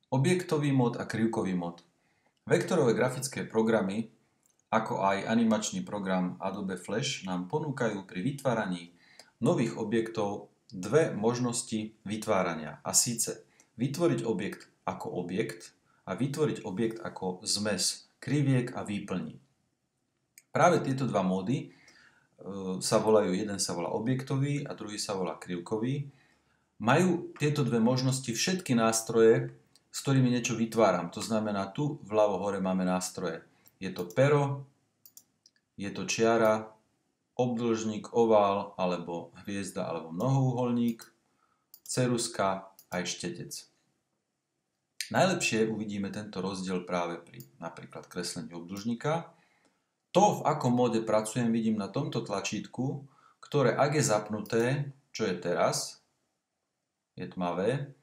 Objektový mód a krivkový mód. Vektorové grafické programy, ako aj animačný program Adobe Flash, nám ponúkajú pri vytváraní nových objektov dve možnosti vytvárania. A síce vytvoriť objekt ako objekt a vytvoriť objekt ako zmes kriviek a výplní. Práve tieto dva módy jeden sa volá objektový a druhý sa volá krivkový. Majú tieto dve možnosti všetky nástroje, s ktorými niečo vytváram. To znamená, tu vľavo hore máme nástroje. Je to pero, je to čiara, obdĺžnik, ovál, alebo hviezda, alebo mnohouholník, ceruska aj štetec. Najlepšie uvidíme tento rozdiel práve pri napríklad kreslení obdĺžnika. To, v akom móde pracujem, vidím na tomto tlačítku, ktoré ak je zapnuté, čo je teraz, je tmavé,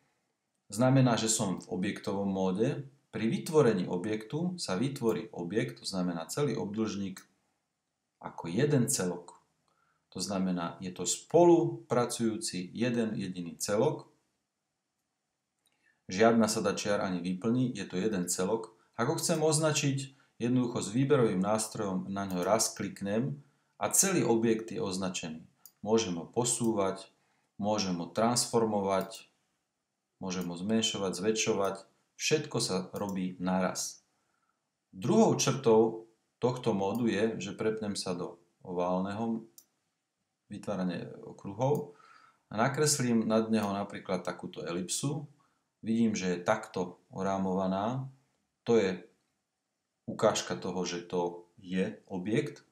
znamená, že som v objektovom móde. Pri vytvorení objektu sa vytvorí objekt, to znamená celý obdĺžnik ako jeden celok. To znamená, je to spolupracujúci jeden jediný celok. Žiadna sada čiar ani výplní, je to jeden celok. Ak ho chcem označiť, jednoducho s výberovým nástrojom na ňo raz kliknem a celý objekt je označený. Môžem ho posúvať, môžem ho transformovať, môžem ho zmenšovať, zväčšovať. Všetko sa robí naraz. Druhou črtou tohto módu je, že prepnem sa do oválneho vytvárania kruhov a nakreslím nad neho napríklad takúto elipsu. Vidím, že je takto orámovaná. To je ukážka toho, že to je objekt.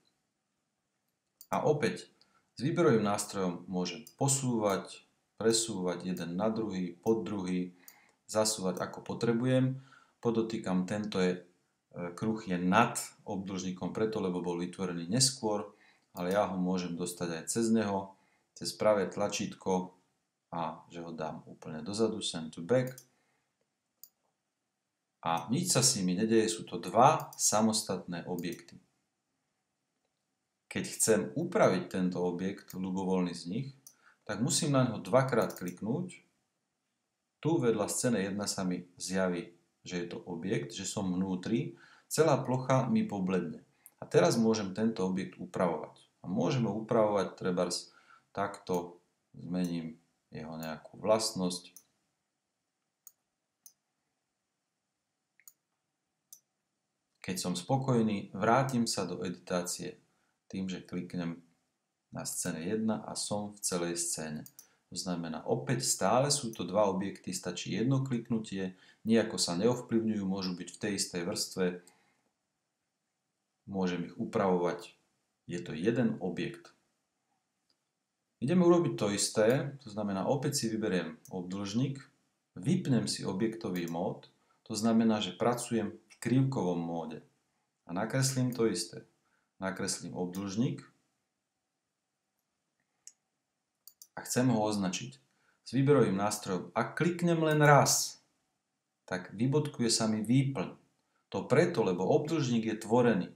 A opäť s výberovým nástrojom môžem posúvať, presúvať jeden na druhý, pod druhý, zasúvať ako potrebujem. Podotýkam, tento kruh je nad obdĺžnikom preto, lebo bol vytvorený neskôr, ale ja ho môžem dostať aj cez neho, cez pravé tlačítko a že ho dám úplne dozadu, send to back. A nič sa s nimi nedeje, sú to dva samostatné objekty. Keď chcem upraviť tento objekt, ľubovoľný z nich, tak musím na ňo dvakrát kliknúť. Tu vedľa scény 1 sa mi zjaví, že je to objekt, že som vnútri, celá plocha mi pobledne. A teraz môžem tento objekt upravovať. A môžem ho upravovať trebárs takto, zmením jeho nejakú vlastnosť. Keď som spokojný, vrátim sa do editácie tým, že kliknem na scéne 1 a som v celej scéne. To znamená, opäť stále sú to dva objekty, stačí jedno kliknutie, nejako sa neovplyvňujú, môžu byť v tej istej vrstve, môžem ich upravovať, je to jeden objekt. Ideme urobiť to isté, to znamená, opäť si vyberiem obdĺžnik, vypnem si objektový mód, to znamená, že pracujem v krivkovom móde. A nakreslím to isté. Nakreslím obdĺžnik a chcem ho označiť s výberovým nástrojom. Ak kliknem len raz, tak vybodkuje sa mi výplň. To preto, lebo obdĺžnik je tvorený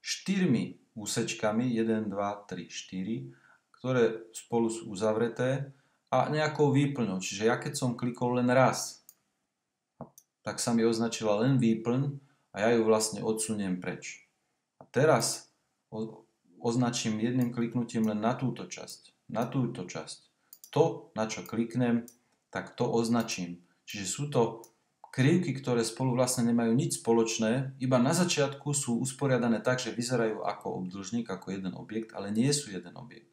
4 úsečkami, 1, 2, 3, 4, ktoré spolu sú uzavreté a nejakou výplňou. Čiže ja keď som klikol len raz, tak sa mi označila len výplň a ja ju vlastne odsuniem preč. A teraz označím jedným kliknutím len na túto časť. Na túto časť. To, na čo kliknem, tak to označím. Čiže sú to krivky, ktoré spolu vlastne nemajú nič spoločné, iba na začiatku sú usporiadané tak, že vyzerajú ako obdĺžnik, ako jeden objekt, ale nie sú jeden objekt.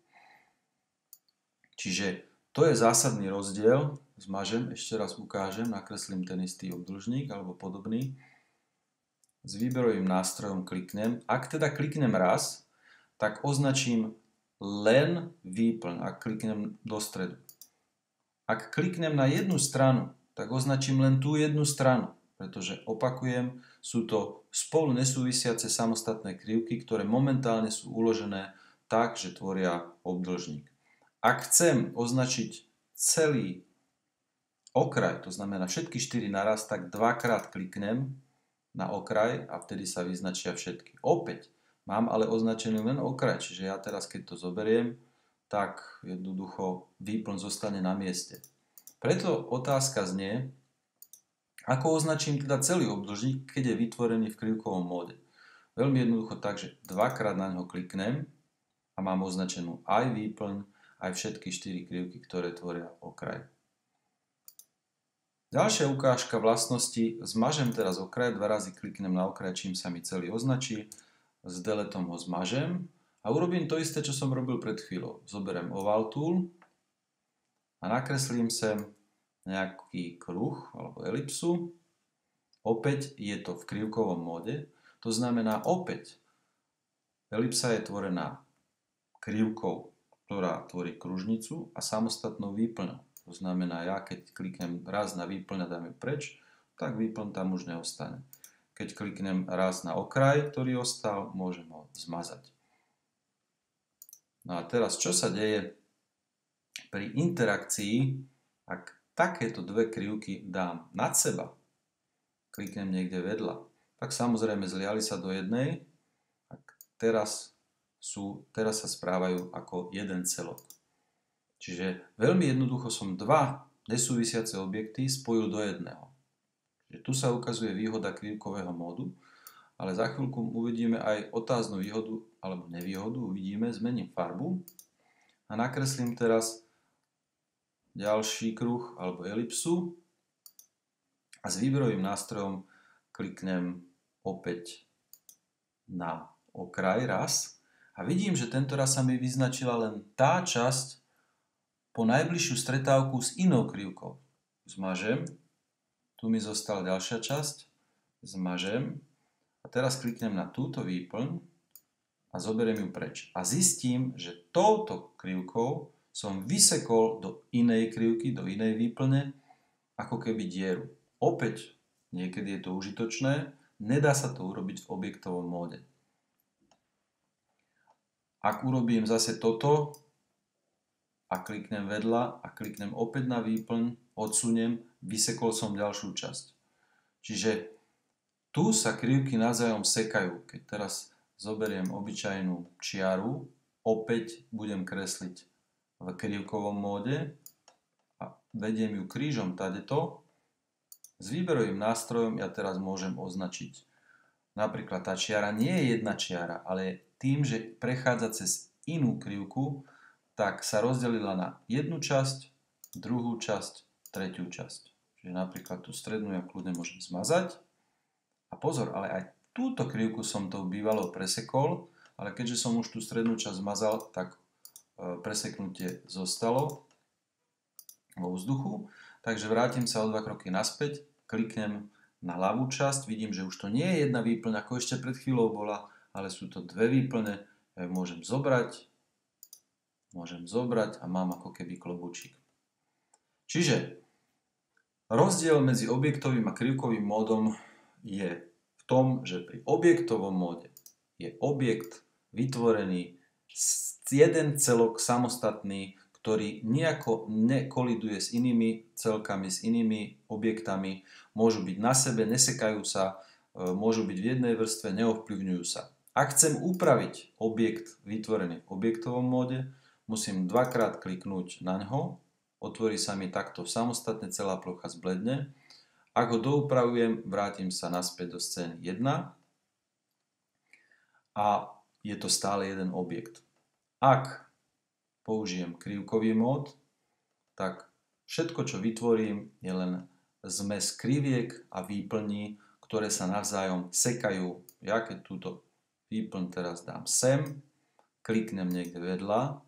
Čiže to je zásadný rozdiel. Zmažem, ešte raz ukážem, nakreslím ten istý obdĺžnik alebo podobný. S výberovým nástrojom kliknem. Ak teda kliknem raz, tak označím len výplň, ak kliknem do stredu. Ak kliknem na jednu stranu, tak označím len tú jednu stranu, pretože opakujem, sú to spolu nesúvisiace samostatné krivky, ktoré momentálne sú uložené tak, že tvoria obdĺžnik. Ak chcem označiť celý okraj, to znamená všetky 4 naraz, tak dvakrát kliknem na okraj a vtedy sa vyznačia všetky. Opäť mám ale označený len okraj, čiže ja teraz keď to zoberiem, tak jednoducho výplň zostane na mieste. Preto otázka znie, Ako označím teda celý obdĺžnik, keď je vytvorený v krivkovom móde? Veľmi jednoducho tak, že dvakrát na ňo kliknem a mám označenú aj výplň, aj všetky 4 krivky, ktoré tvoria okraj. Ďalšia ukážka vlastnosti, zmažem teraz okraj, 2 razy kliknem na okraj, čím sa mi celý označí, s deletom ho zmažem a urobím to isté, čo som robil pred chvíľou. Zoberiem Oval Tool a nakreslím sem nejaký kruh alebo elipsu. Opäť je to v krivkovom móde, to znamená opäť elipsa je tvorená krivkou, ktorá tvorí kružnicu a samostatnou výplňou. To znamená, ja keď kliknem raz na výplň a dám ju preč, tak výplň tam už neostane. Keď kliknem raz na okraj, ktorý ostal, môžem ho zmazať. No a teraz, čo sa deje pri interakcii, ak takéto dve krivky dám nad seba, kliknem niekde vedľa, tak samozrejme zliali sa do jednej a teraz sa správajú ako jeden celok. Čiže veľmi jednoducho som dva nesúvisiace objekty spojil do jedného. Čiže tu sa ukazuje výhoda krivkového módu, ale za chvíľku uvidíme aj otáznu výhodu alebo nevýhodu. Uvidíme, zmením farbu a nakreslím teraz ďalší kruh alebo elipsu a s výberovým nástrojom kliknem opäť na okraj raz a vidím, že tento raz sa mi vyznačila len tá časť po najbližšiu stretávku s inou krivkou. Zmažem, tu mi zostala ďalšia časť, zmažem a teraz kliknem na túto výplň a zoberiem ju preč. A zistím, že touto krivkou som vysekol do inej krivky, do inej výplne, ako keby dieru. Opäť, niekedy je to užitočné, nedá sa to urobiť v objektovom móde. Ak urobím zase toto a kliknem vedľa a kliknem opäť na výplň, odsuniem, vysekol som ďalšiu časť. Čiže tu sa krivky navzájom sekajú. Keď teraz zoberiem obyčajnú čiaru, opäť budem kresliť v krivkovom móde a vediem ju krížom tadeto. S výberovým nástrojom ja teraz môžem označiť. Napríklad tá čiara nie je jedna čiara, ale tým, že prechádza cez inú krivku, tak sa rozdelila na jednu časť, druhú časť, tretiu časť. Čiže napríklad tú strednú ja kľudne môžem zmazať. A pozor, ale aj túto krivku som tou bývalou presekol, ale keďže som už tú strednú časť zmazal, tak preseknutie zostalo vo vzduchu. Takže vrátim sa o 2 kroky naspäť, kliknem na ľavú časť, vidím, že už to nie je jedna výplň, ako ešte pred chvíľou bola, ale sú to dve výplne, ja ju môžem zobrať a mám ako keby klobúčik. Čiže rozdiel medzi objektovým a krivkovým módom je v tom, že pri objektovom móde je objekt vytvorený jeden celok samostatný, ktorý nejako nekoliduje s inými celkami, s inými objektami, môžu byť na sebe, nesekajú sa, môžu byť v jednej vrstve, neovplyvňujú sa. Ak chcem upraviť objekt vytvorený v objektovom móde, musím dvakrát kliknúť na ňo, otvorí sa mi takto samostatne celá plocha zbledne. Ak ho doupravujem, vrátim sa naspäť do scény 1 a je to stále jeden objekt. Ak použijem krivkový mód, tak všetko, čo vytvorím, je len zmes kriviek a výplní, ktoré sa navzájom sekajú. Ja keď túto výplň teraz dám sem, kliknem niekde vedľa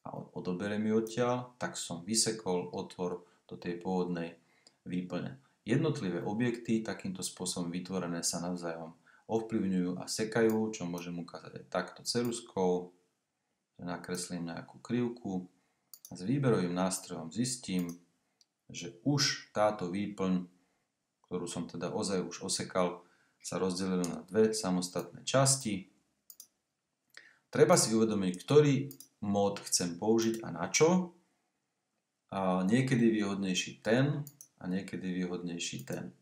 a odoberiem ju odtiaľ, tak som vysekol otvor do tej pôvodnej výplne. Jednotlivé objekty takýmto spôsobom vytvorené sa navzájom ovplyvňujú a sekajú, čo môžem ukázať aj takto ceruzkou, že nakreslím nejakú krivku a s výberovým nástrojom zistím, že už táto výplň, ktorú som teda ozaj už osekal, sa rozdelila na dve samostatné časti. Treba si uvedomiť, ktorý mód chcem použiť a na čo. A niekedy je výhodnejší ten a niekedy je výhodnejší ten.